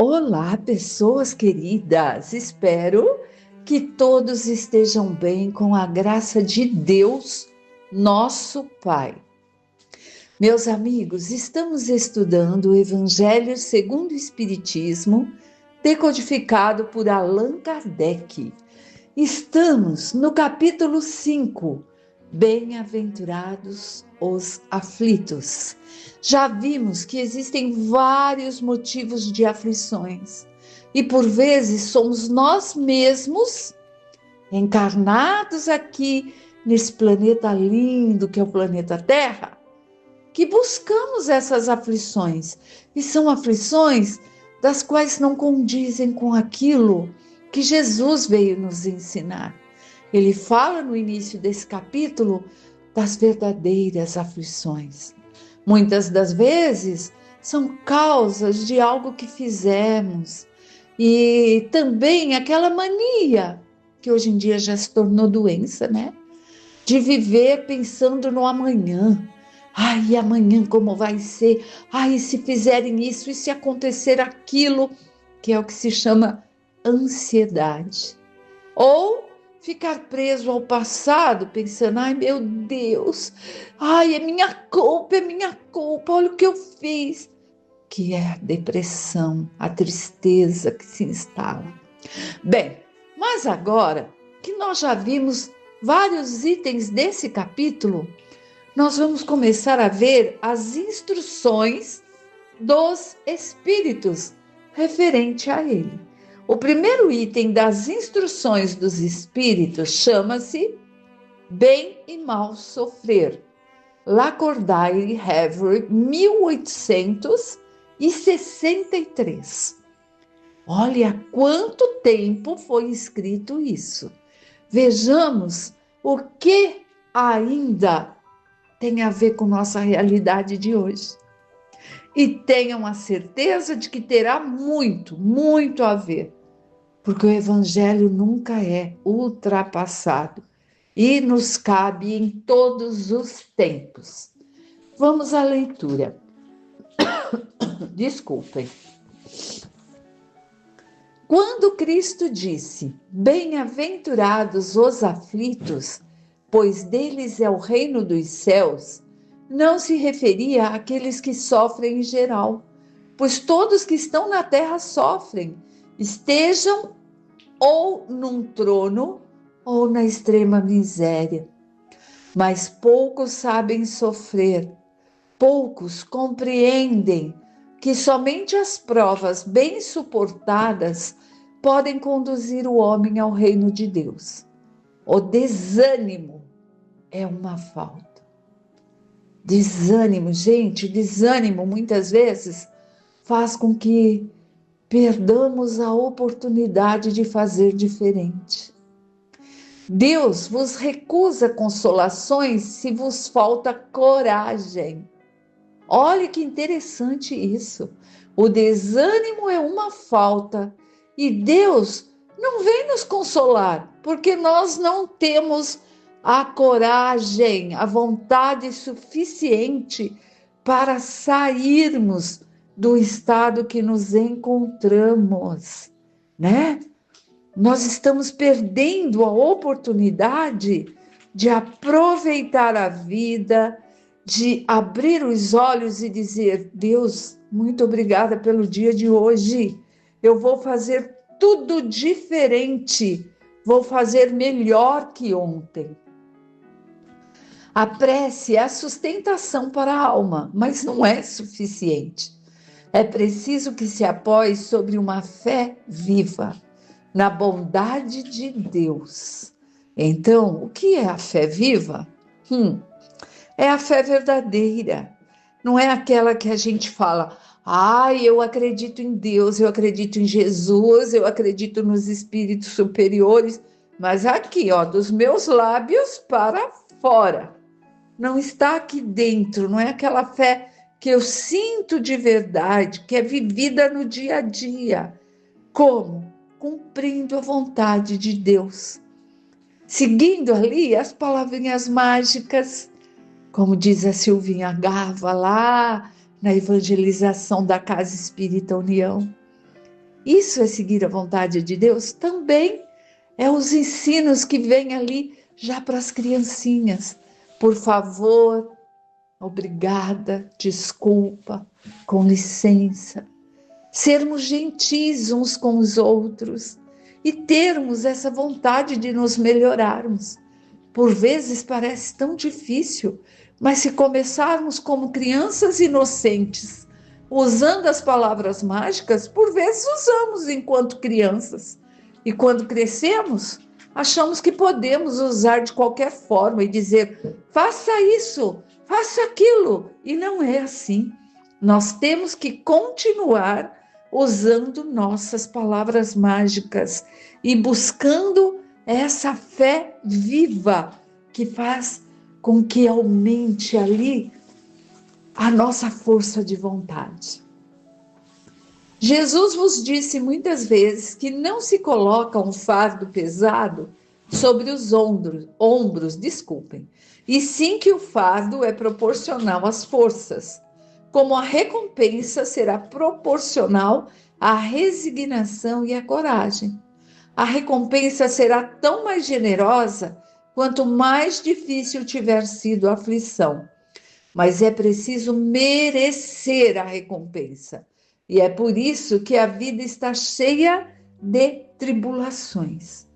Olá, pessoas queridas! Espero que todos estejam bem com a graça de Deus, nosso Pai. Meus amigos, estamos estudando o Evangelho segundo o Espiritismo, decodificado por Allan Kardec. Estamos no capítulo 5, Bem-aventurados os aflitos. Já vimos que existem vários motivos de aflições e por vezes somos nós mesmos encarnados aqui nesse planeta lindo que é o planeta Terra, que buscamos essas aflições, e são aflições das quais não condizem com aquilo que Jesus veio nos ensinar. Ele fala no início desse capítulo das verdadeiras aflições. Muitas das vezes são causas de algo que fizemos e também aquela mania que hoje em dia já se tornou doença, né? De viver pensando no amanhã. Ai, amanhã como vai ser? Ai, se fizerem isso e se acontecer aquilo, que é o que se chama ansiedade. Ou ficar preso ao passado, pensando, ai meu Deus, ai, é minha culpa, olha o que eu fiz. Que é a depressão, a tristeza que se instala. Bem, mas agora que nós já vimos vários itens desse capítulo, nós vamos começar a ver as instruções dos espíritos referente a ele. O primeiro item das instruções dos espíritos chama-se Bem e Mal Sofrer. Lacordaire Havery, 1863. Olha quanto tempo foi escrito isso. Vejamos o que ainda tem a ver com nossa realidade de hoje. E tenham a certeza de que terá muito, muito a ver, porque o Evangelho nunca é ultrapassado e nos cabe em todos os tempos. Vamos à leitura. Desculpem. Quando Cristo disse, bem-aventurados os aflitos, pois deles é o reino dos céus, não se referia àqueles que sofrem em geral, pois todos que estão na terra sofrem, estejam ou num trono ou na extrema miséria. Mas poucos sabem sofrer, poucos compreendem que somente as provas bem suportadas podem conduzir o homem ao reino de Deus. O desânimo é uma falta. Desânimo, gente, desânimo muitas vezes faz com que perdamos a oportunidade de fazer diferente. Deus vos recusa consolações se vos falta coragem. Olha que interessante isso. O desânimo é uma falta e Deus não vem nos consolar porque nós não temos a coragem, a vontade suficiente para sairmos do estado que nos encontramos, né? Nós estamos perdendo a oportunidade de aproveitar a vida, de abrir os olhos e dizer, Deus, muito obrigada pelo dia de hoje. Eu vou fazer tudo diferente, vou fazer melhor que ontem. A prece é a sustentação para a alma, mas não é suficiente. É preciso que se apoie sobre uma fé viva, na bondade de Deus. Então, o que é a fé viva? É a fé verdadeira. Não é aquela que a gente fala, eu acredito em Deus, eu acredito em Jesus, eu acredito nos espíritos superiores, mas aqui, dos meus lábios para fora. Não está aqui dentro, não é aquela fé que eu sinto de verdade, que é vivida no dia a dia. Como? Cumprindo a vontade de Deus. Seguindo ali as palavrinhas mágicas, como diz a Silvinha Gava lá na evangelização da Casa Espírita União. Isso é seguir a vontade de Deus? Também é os ensinos que vêm ali já para as criancinhas. Por favor, obrigada, desculpa, com licença. Sermos gentis uns com os outros e termos essa vontade de nos melhorarmos. Por vezes parece tão difícil, mas se começarmos como crianças inocentes, usando as palavras mágicas, por vezes usamos enquanto crianças. E quando crescemos, achamos que podemos usar de qualquer forma e dizer, faça isso, faça aquilo. E não é assim. Nós temos que continuar usando nossas palavras mágicas e buscando essa fé viva que faz com que aumente ali a nossa força de vontade. Jesus vos disse muitas vezes que não se coloca um fardo pesado sobre os ombros, e sim que o fardo é proporcional às forças, como a recompensa será proporcional à resignação e à coragem. A recompensa será tão mais generosa quanto mais difícil tiver sido a aflição. Mas é preciso merecer a recompensa. E é por isso que a vida está cheia de tribulações.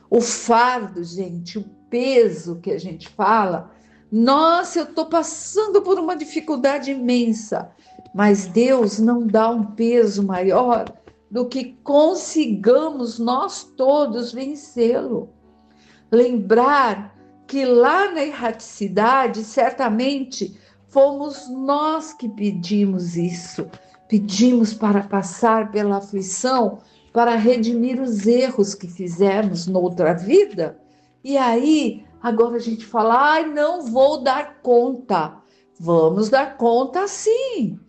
O fardo, gente, o peso que a gente fala, nossa, eu estou passando por uma dificuldade imensa, mas Deus não dá um peso maior do que consigamos nós todos vencê-lo. Lembrar que lá na erraticidade, certamente, fomos nós que pedimos isso. Pedimos para passar pela aflição, para redimir os erros que fizemos noutra vida. E aí, agora a gente fala, ai, não vou dar conta. Vamos dar conta sim.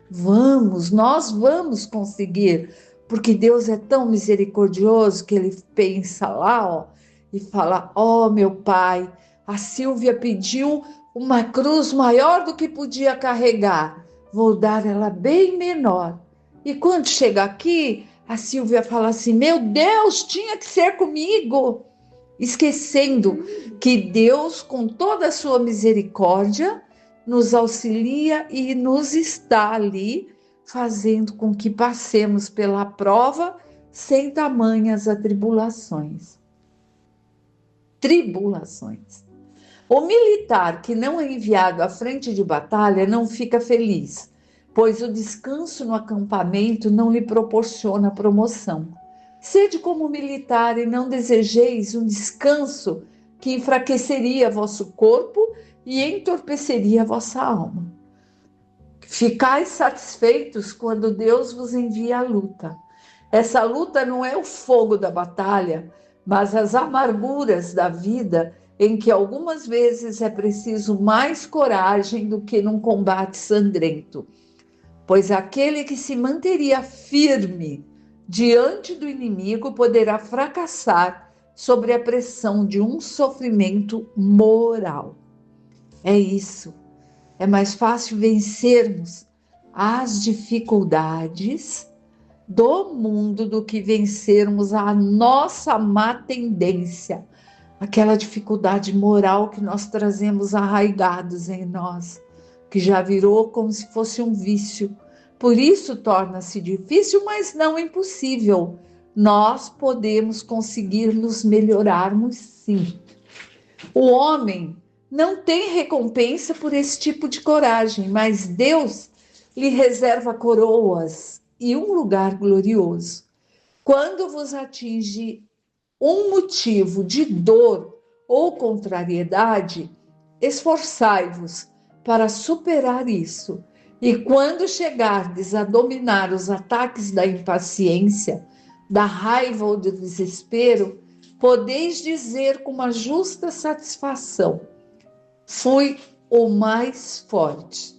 Nós vamos conseguir. Porque Deus é tão misericordioso que Ele pensa lá, ó, e fala, ó, meu Pai, a Silvia pediu uma cruz maior do que podia carregar. Vou dar ela bem menor. E quando chega aqui, a Silvia fala assim, meu Deus, tinha que ser comigo. Esquecendo que Deus, com toda a sua misericórdia, nos auxilia e nos está ali, fazendo com que passemos pela prova sem tamanhas atribulações. O militar que não é enviado à frente de batalha não fica feliz, pois o descanso no acampamento não lhe proporciona promoção. Sede como militar e não desejeis um descanso que enfraqueceria vosso corpo e entorpeceria a vossa alma. Ficais satisfeitos quando Deus vos envia a luta. Essa luta não é o fogo da batalha, mas as amarguras da vida, em que algumas vezes é preciso mais coragem do que num combate sangrento. Pois aquele que se manteria firme diante do inimigo poderá fracassar sobre a pressão de um sofrimento moral. É isso. É mais fácil vencermos as dificuldades do mundo do que vencermos a nossa má tendência, aquela dificuldade moral que nós trazemos arraigados em nós, que já virou como se fosse um vício. Por isso torna-se difícil, mas não impossível. Nós podemos conseguir nos melhorarmos sim. O homem não tem recompensa por esse tipo de coragem, mas Deus lhe reserva coroas e um lugar glorioso. Quando vos atinge um motivo de dor ou contrariedade, esforçai-vos para superar isso. E quando chegardes a dominar os ataques da impaciência, da raiva ou do desespero, podeis dizer com uma justa satisfação, fui o mais forte.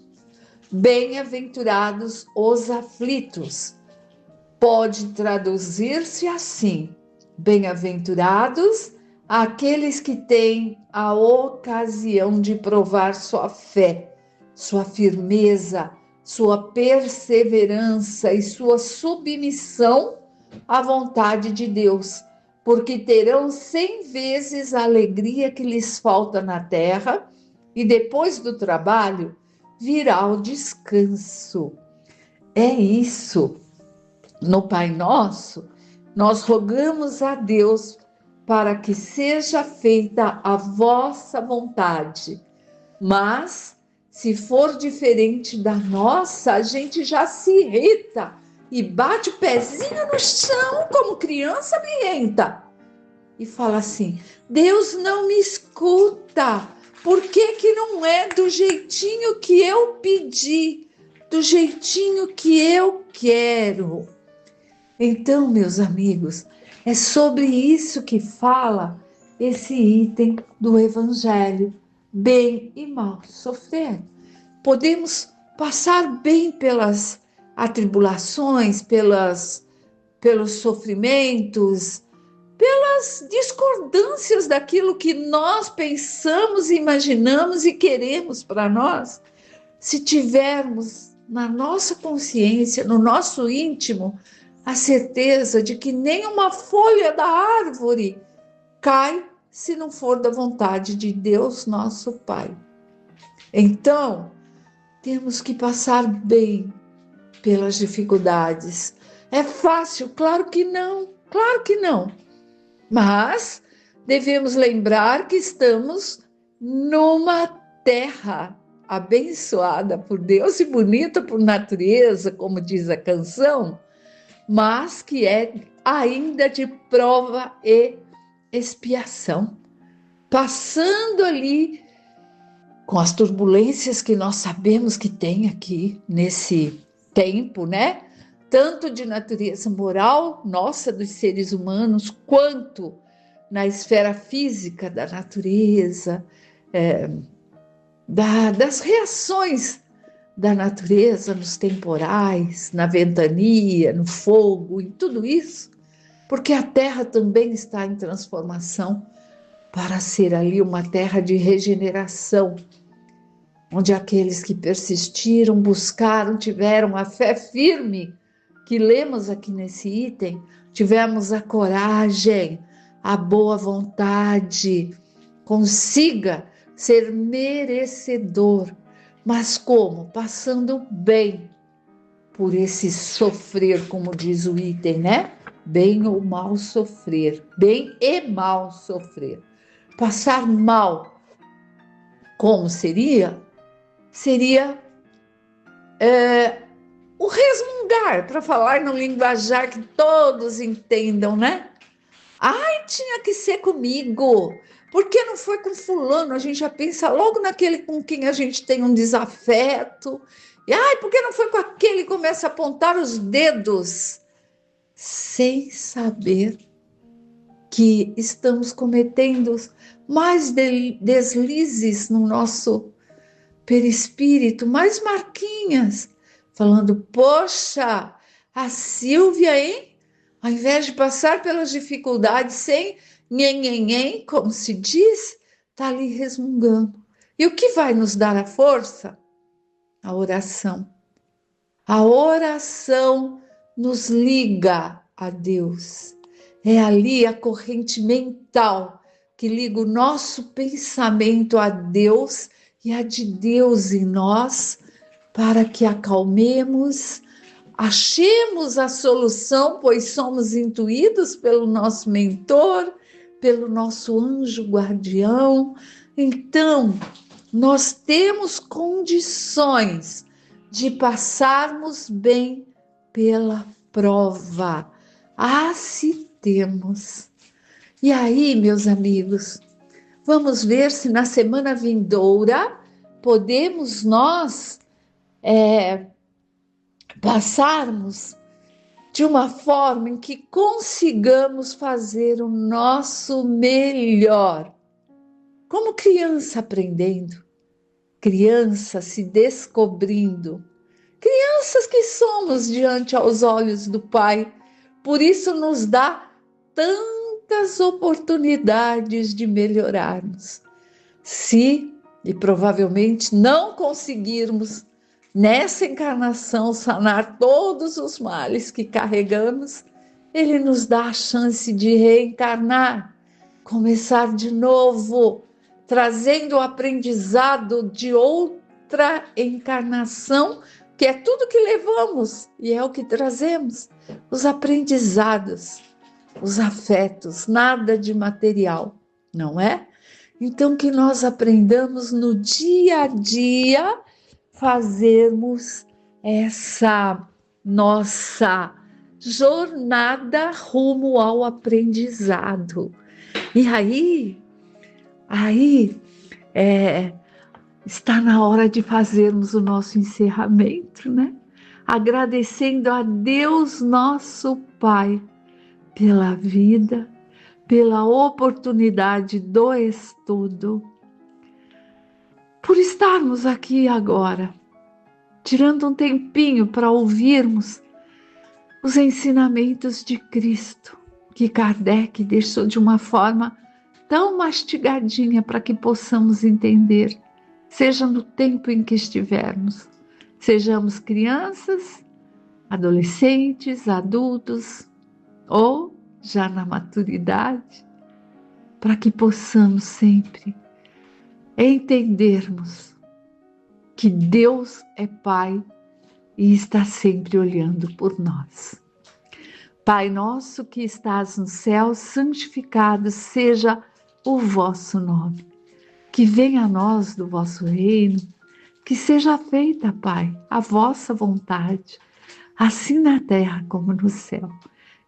Bem-aventurados os aflitos. Pode traduzir-se assim: bem-aventurados aqueles que têm a ocasião de provar sua fé, sua firmeza, sua perseverança e sua submissão a vontade de Deus, porque terão 100 vezes a alegria que lhes falta na terra, e depois do trabalho virá o descanso. É isso. No Pai Nosso, nós rogamos a Deus para que seja feita a vossa vontade, mas se for diferente da nossa, a gente já se irrita e bate o pezinho no chão como criança birrenta e fala assim: Deus não me escuta, por que que não é do jeitinho que eu pedi, do jeitinho que eu quero? Então, meus amigos, é sobre isso que fala esse item do Evangelho: bem e mal sofrer. Podemos passar bem pelas atribulações, pelos sofrimentos, pelas discordâncias daquilo que nós pensamos, imaginamos e queremos para nós, se tivermos na nossa consciência, no nosso íntimo, a certeza de que nenhuma folha da árvore cai se não for da vontade de Deus, nosso Pai. Então, temos que passar bem pelas dificuldades. É fácil? Claro que não, claro que não. Mas devemos lembrar que estamos numa terra abençoada por Deus e bonita por natureza, como diz a canção, mas que é ainda de prova e expiação, passando ali com as turbulências que nós sabemos que tem aqui nesse tempo, né? Tanto de natureza moral, nossa, dos seres humanos, quanto na esfera física da natureza, das reações da natureza nos temporais, na ventania, no fogo, em tudo isso, porque a terra também está em transformação para ser ali uma terra de regeneração, onde aqueles que persistiram, buscaram, tiveram a fé firme, que lemos aqui nesse item, tivemos a coragem, a boa vontade, consiga ser merecedor. Mas como? Passando bem por esse sofrer, como diz o item, né? Bem ou mal sofrer, bem e mal sofrer. Passar mal, como seria? Seria o resmungar, para falar no linguajar que todos entendam, né? Ai, tinha que ser comigo. Por que não foi com fulano? A gente já pensa logo naquele com quem a gente tem um desafeto. E ai, por que não foi com aquele que começa a apontar os dedos? Sem saber que estamos cometendo mais deslizes no nosso perispírito, mais marquinhas, falando: poxa, a Silvia, hein? Ao invés de passar pelas dificuldades sem nhenhenhen, como se diz, está ali resmungando. E o que vai nos dar a força? A oração. A oração nos liga a Deus. É ali a corrente mental que liga o nosso pensamento a Deus e a de Deus em nós, para que acalmemos, achemos a solução, pois somos intuídos pelo nosso mentor, pelo nosso anjo guardião. Então, nós temos condições de passarmos bem pela prova. Se temos. E aí, meus amigos, vamos ver se na semana vindoura podemos nós passarmos de uma forma em que consigamos fazer o nosso melhor. Como criança aprendendo, criança se descobrindo, crianças que somos diante aos olhos do Pai. Por isso nos dá tantas oportunidades de melhorarmos. Se, e provavelmente não conseguirmos nessa encarnação sanar todos os males que carregamos, Ele nos dá a chance de reencarnar, começar de novo, trazendo o aprendizado de outra encarnação, que é tudo que levamos e é o que trazemos, os aprendizados, os afetos, nada de material, não é? Então que nós aprendamos no dia a dia fazermos essa nossa jornada rumo ao aprendizado. E aí está na hora de fazermos o nosso encerramento, né? Agradecendo a Deus nosso Pai pela vida, pela oportunidade do estudo, por estarmos aqui agora, tirando um tempinho para ouvirmos os ensinamentos de Cristo, que Kardec deixou de uma forma tão mastigadinha para que possamos entender, seja no tempo em que estivermos, sejamos crianças, adolescentes, adultos ou já na maturidade, para que possamos sempre entendermos que Deus é Pai e está sempre olhando por nós. Pai nosso que estás no céu, santificado seja o vosso nome. Que venha a nós do vosso reino, que seja feita, Pai, a vossa vontade, assim na terra como no céu.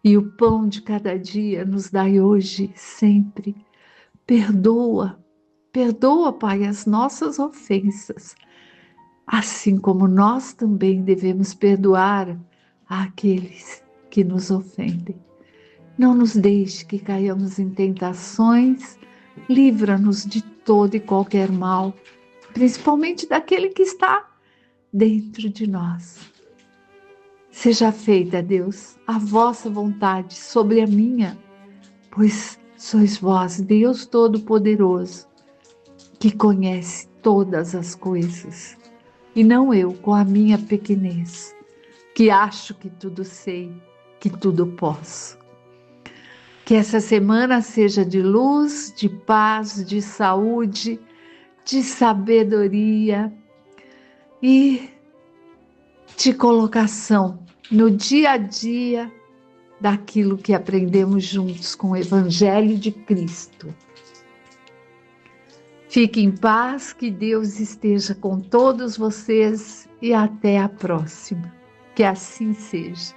E o pão de cada dia nos dai hoje, sempre. Perdoa, Pai, as nossas ofensas, assim como nós também devemos perdoar àqueles que nos ofendem. Não nos deixe que caiamos em tentações, livra-nos de todo e qualquer mal, principalmente daquele que está dentro de nós. Seja feita, Deus, a vossa vontade sobre a minha, pois sois vós, Deus Todo-Poderoso, que conhece todas as coisas, e não eu com a minha pequenez, que acho que tudo sei, que tudo posso. Que essa semana seja de luz, de paz, de saúde, de sabedoria e de colocação no dia a dia daquilo que aprendemos juntos com o Evangelho de Cristo. Fique em paz, que Deus esteja com todos vocês e até a próxima. Que assim seja.